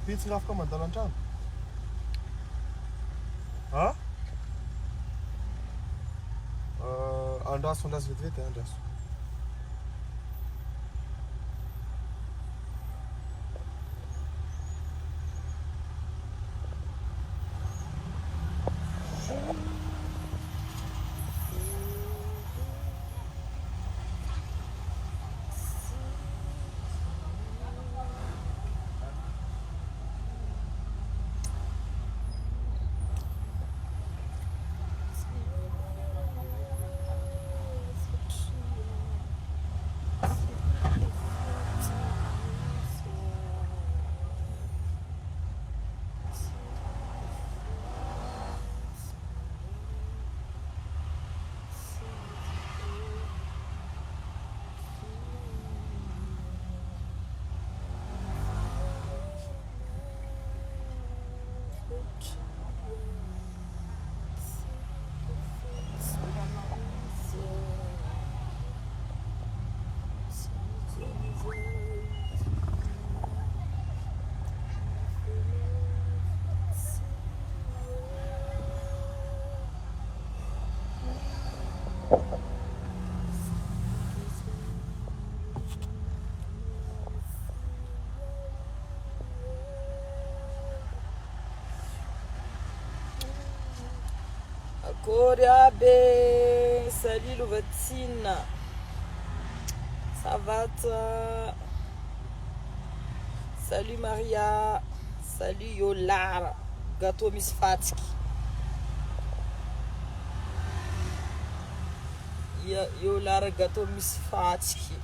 pitsy afaka mandalo an-trano. Ha? Andraso vetivety andraso. Koriabe, salut Louvatine, ça va toi? Salut Maria, salut Yolara, gâteau Miss Fatiki. Yolara, gâteau Miss Fatiki.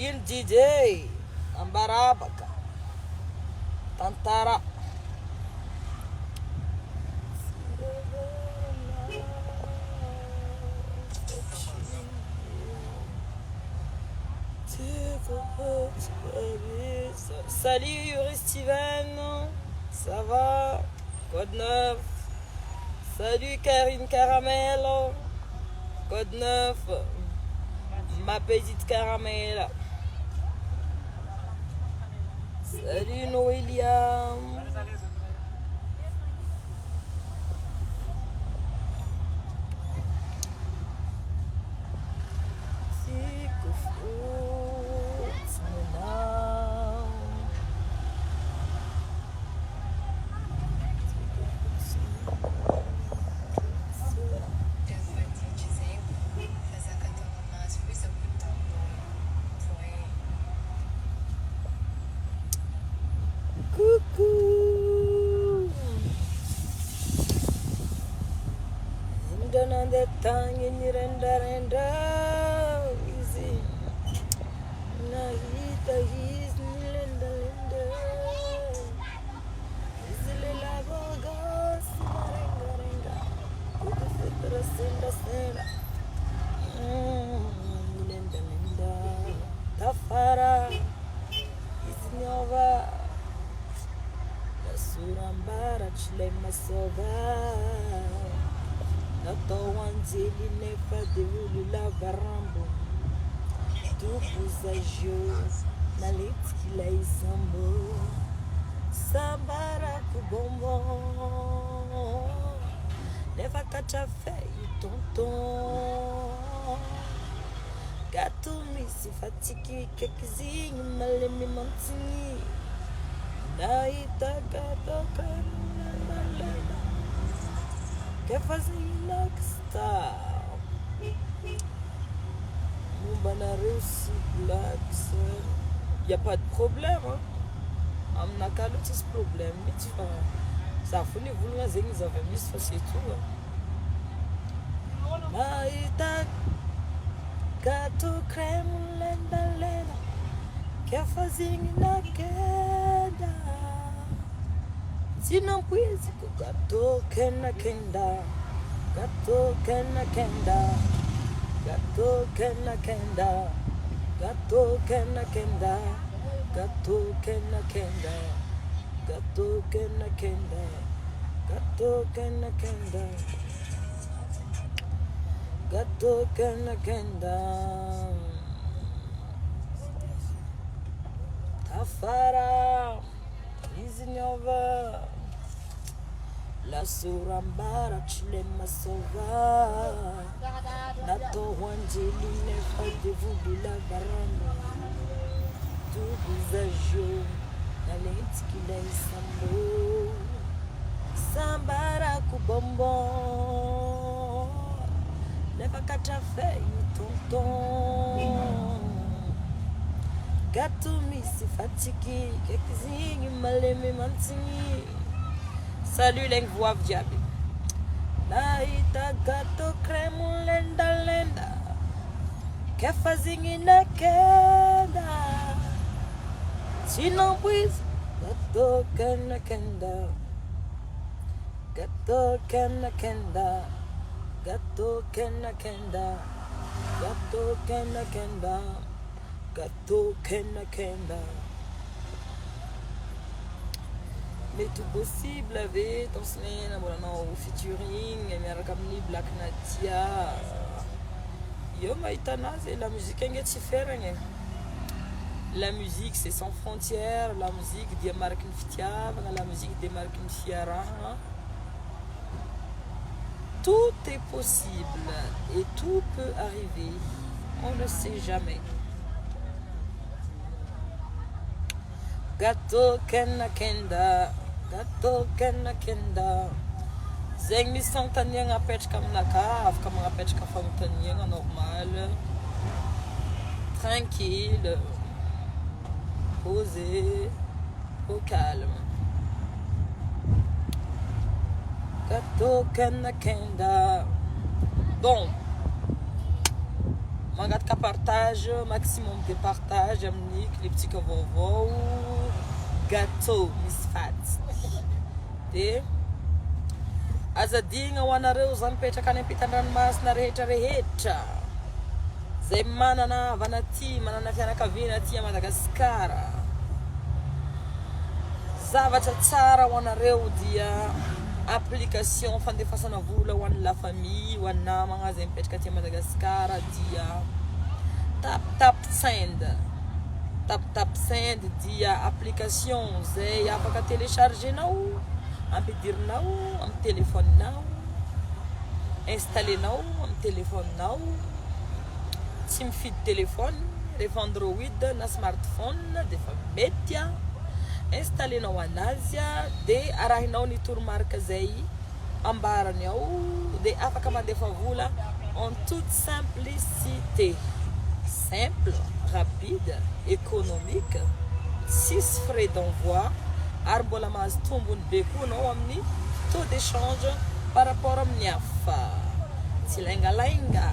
Il DJ Ambarabaka Tantara Salut Yuri Steven, ça va? Code 9. Salut Karine Caramel, Code 9. Ma petite caramel. Salut Noélia. Tafara Izinova Surambara Chilema Soba Nato Wanzeli Nefa de Ulula Barambo Tupuza Jo Nalitki la Isambo Sambara Kubombo Nefa Kachafei Tonton Gato misi fatiki kekizinho malemi mantini Naita gato kanalena Quer fazer inoxta Mumbana Russi Blacks Y'a pas de problème hein Amna kalo tis problème Mais tu vois Ça faut les vouloir zeng ils avaient mis ça c'est tout Naita Gato creme lenda lenda Quer fazer na queda Se não puder gato kena kenda Gato kena kenda Gato kena kenda Gato kena kenda Gato kena kenda Gato kena kenda Gato kenda kenda. Gato kenda kenda. Tafara. Izinyova. La surambara chilema sova. Nato wanjeli nefa de vubila baranda. Tu bizajo. Nalenti kila isambo. Sambara kubombo. Never catch a feuille, tonton. Gato misi fatigué, quelques-uns malemi mantini. Salut l'eng voix diable. Naita gato crème lenda lenda. Que fazingi na kenda. Sinon puis gato kenda kenda. Gato kenda kenda. Gato kenda kenda. Gato kenda kenda. Gato kenda kenda. Mais tout possible avec ton semaine, au featuring, et Black Nadia. Yo maïtana, c'est la musique qui est différente. La musique c'est sans frontières, la musique démarque une fiable, la musique démarque une fiara. Tout est possible et tout peut arriver. On ne sait jamais. Gato kenda kenda. Gato kenda kenda. Zeng mi santanya nga pech kam naka, af kam nga pech ka fantanya nga normal. Tranquille. Posé. Au calme. Gato kenda kenda. Bon. Mangat ka partage, maximum de partage, amnik, les petits que vous gâteau, Miss Fat. De azadinga wanareo zampetraka any ampitan-dranomasina rehetra. Zay manana vanaty, manana fianakaviana aty Madagasikara. Zavatra tsara ho anareo dia application fandefasana vola ho an'ny la famille, ho an'ny namagna zay mipetraka aty Madagasikara dia tap send. Tap send dia application zay afaka téléchargenao, ampidirinao amin'ny téléphonenao, instalenao amin'ny téléphonenao. Tsy mifidy téléphone, rehefa Android na smartphone defa mety a. Instalenao anazy de arahinao ny toromarika zay ambarany ao de afaka mandefa vola en toute simplicité. Simple, rapide, économique, 6 frais d'envoi, ary mbola mahazo tombony be koa anao amin'ny taux d'échange par rapport amin'ny hafa. Tsy laingalainga,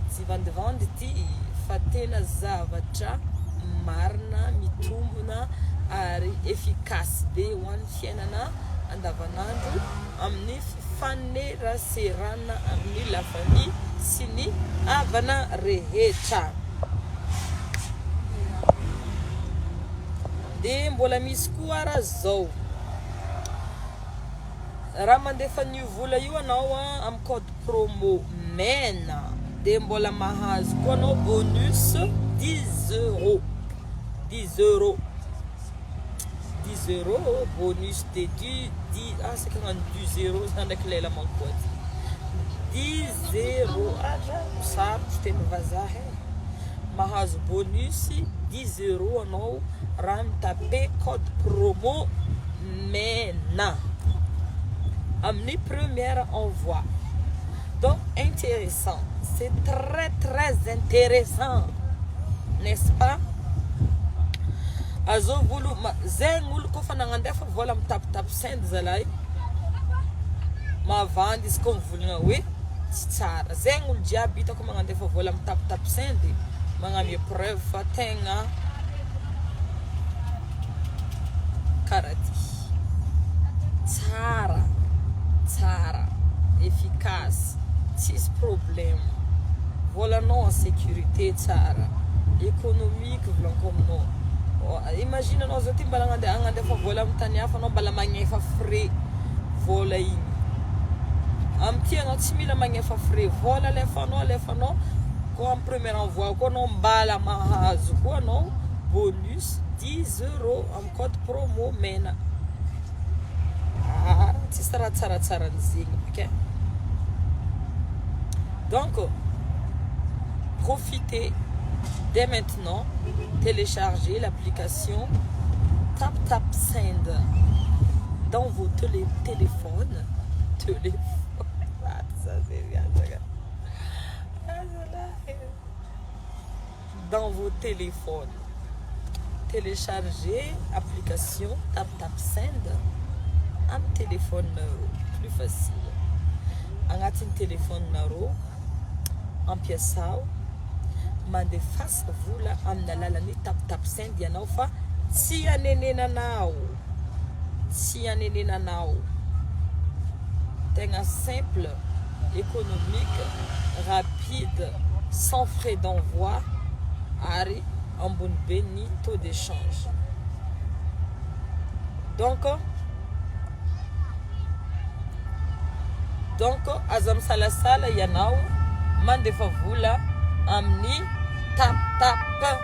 tsy vandivandy ty fa tena zavatra marina, mitombona ary efficace be ho an'ny fiainana andavanandro amin'ny fifaneraserana amin'ny la famille sy ny havana rehetra. De mbola misy koa raha zao. Raha mandefa ny vola io anao amin'ny code promo MENA de mbola mahazo koa anao bonus 10 euros. 10 euros. 10 euros bonus de 10 c'est quand même 10 euros dans le clé la manquote. 10 euros ça je te vazahe. Mahazo bonus 10 euros anao ram taper code promo MENA. Amener première envoi. Donc intéressant, c'est très intéressant, n'est-ce pas? Azo vulu zengul ko fa nangandefa vola tap send zalay ma vandi izy ko mivulina hoe tsy tsara. Zengul jiaby hitako mangandefa vola tap send magname preuve fa tegna karati tsara efficace, six problème vola non en sécurité tsara économique vola comme non. Imagine nao zao ty mbala angandefa vola amin'ny tany hafa anao mbala magnefa vola igny amty anao tsy mila magnefa frais vola alefanao koa amin'ny premier envoi koa anao mbala mahazo koa anao bonus 10 € amin'ny code promo mena tsisy raha tsaratsara n'zegny ok. Donc profitez dès maintenant, téléchargez l'application TapTapSend dans vos téléphones. Dans vos téléphones. Téléchargez l'application TapTapSend en téléphone plus facile. En téléphone en pièce mandefasa vola amin'ny alalany TapTapSend ianao fa tsy anenenanao tegna simple, économique, rapide, sans frais d'envoi ary ambony be ny taux d'échange. Donc aza misalasala ianao mandefa vola amin'ny TapTapSend.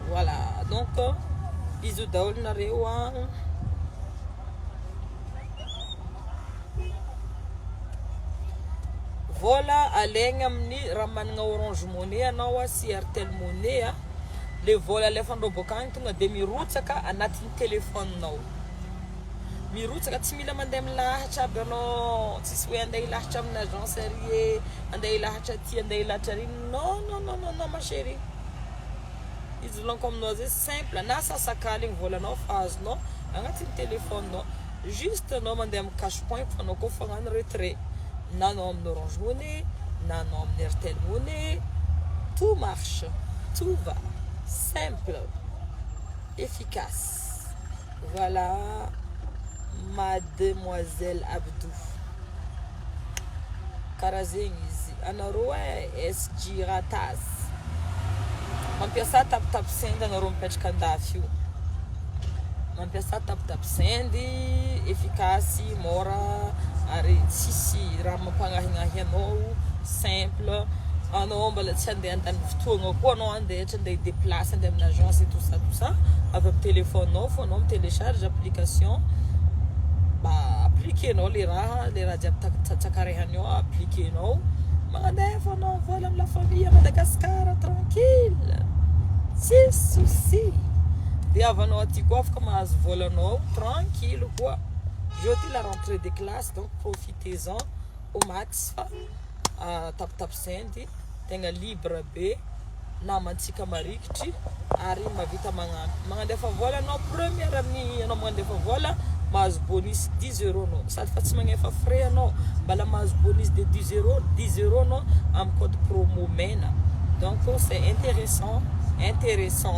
Voilà, donc bisous daholo nareo vola alaigna amin'ny raha managna Orange Money anao sy Airtel Money le vola alefandreo bokany tonga de mirotsaka anatin'ny telefoninao. Mirotsaka tsy mila mandeha milahatra aby anao, tsisy hoe andeha hilahatra amin'ny agence ary andeha hilahatra ty andeha hilahatra ary. Non ma chérie, izy volaniko aminao zay simple, na sasakaly igny volanao fa azonao agnatin'ny telefoninao. Juste anao mandeha amin'ny cash point fa anao koa fagnano retrait, na anao amin'ny Orange Money na anao amin'ny Airtel Money, tout marche, tout va, simple, efficace. Voilà Mademoiselle Abdou. Karazegny izy. Anareo SG Ratas. Mampiasa TapTapSend anareo mipetraka andafy io. Mampiasa TapTapSend, efficace, mora, ary tsisy raha mampagnahignahy anao, simple. Anao mbala tsy andeha andany fotoagna koa anao andeha déplace andeha amin'ny agence et tout ça. Avy amin'ny téléphone fo anao télécharge application. Appliquenao le raha jiaby tsakarehanao, appliquenao mandefa anao vola amin'ny la famille à Madagascar tranquille, sans souci. De avy anao aty koa afaka mahazo volanao tranquille quoi. Jeudi la rentrée des classes, donc profitez-en au max. TapTapSend tegna libre be, namantsika marikitry ary mavita manandefa vola anao première amin'ny anao mandefa vola mahazo bonus 10 € anao. Sady fa tsy magnefa frais anao, mbala mahazo bonus de 10 € anao amin'ny code promo mena. Donc c'est intéressant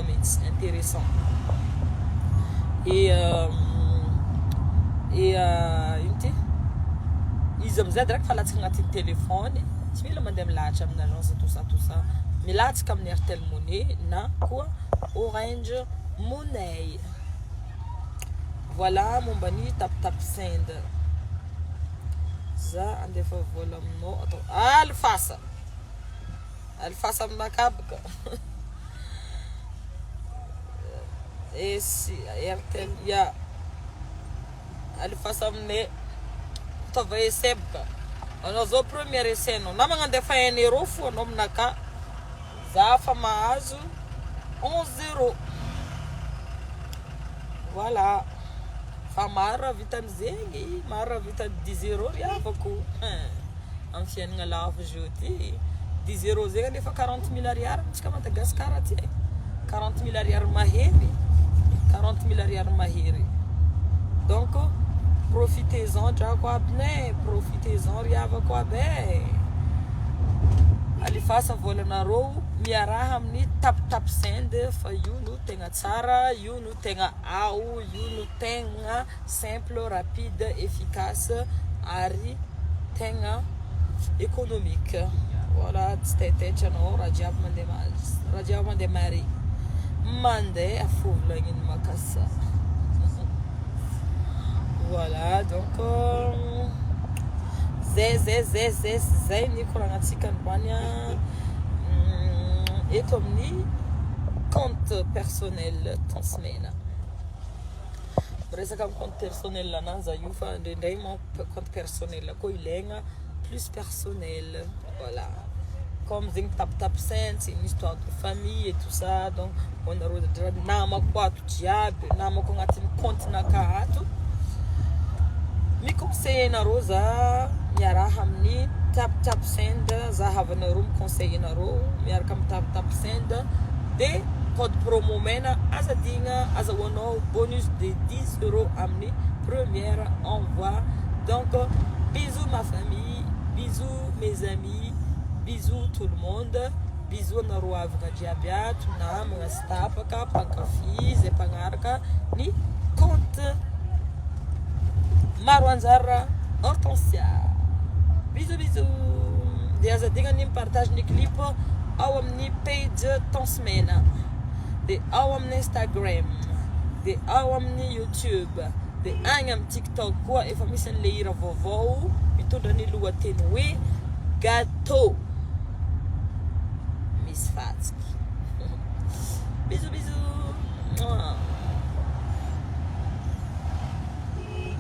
mix, intéressant. Et izy amizay direct fa latsaka agnatin'ny téléphone, tsy mila mandeha milahatra amin'ny agence tout ça. Milatsaka amin'ny Airtel Money na koa Orange Money. Voilà mombany TapTapSend. Za andefa vola aminao atao alfasa aminakabaka. Esi Airtel ya alfasa aminay tava esebka. Anao zao premier essai anao na magnandefa 1 € fo anao aminaka, za fa mahazo 11 €. Voilà, fa maro vitan'zegny, maro vitan'ny 10 € riavako amin'ny fiainagna lavo jeudi. 10 € zegny nefa 40 000 ariary antsika Madagascar aty, 40 000 ariary mahery, 40 000 ariary mahery. Donc profitez-en drako aby, profitez-en riavako aby. Alifasa volanareo miaraha amin'ny TapTapSend fa io no tegna tsara, io no tegna io no tegna simple, rapide, efficace ary tegna économique. Voilà, tsy taitaitra anao raha jiaby mandeha mare, mandeha afovolagniny makasa. Voilà. voilà donc zay ny koragnatsika androany eto amin'ny compte personnel tansmena resaka amin'ny compte personnel anazy za io fa indraindray compte personnel koa ilaigna plus personnel voilà comme zegny tapitape sainte c'est une histoire de famille et tout ça donc onareo namako ato jiaby namako agnatin'ny compte-naka ato miconseille anareo za miaraha amin'ny tapitape send zahavanareo miconseille anareo miaraka amin'ny tapitape send de code promo mena azadigna azahoanao bonus de 10 € amin'ny première envoi donc bisous ma famille bisous mes amis bisous tout le monde bisous anareo avaka jiaby ato namagna sy tapaka mpankafy zay mpagnaraka ny compte maro anjara Hortensia bisous de azadigna ny mipartage ny clip ao amin'ny page tansmena de ao amin'ny Instagram de ao amin'ny YouTube de agny amin'ny TikTok koa efa misy an'le hira vaovao mitondra ny lohateny hoe gâteau misy fatsiky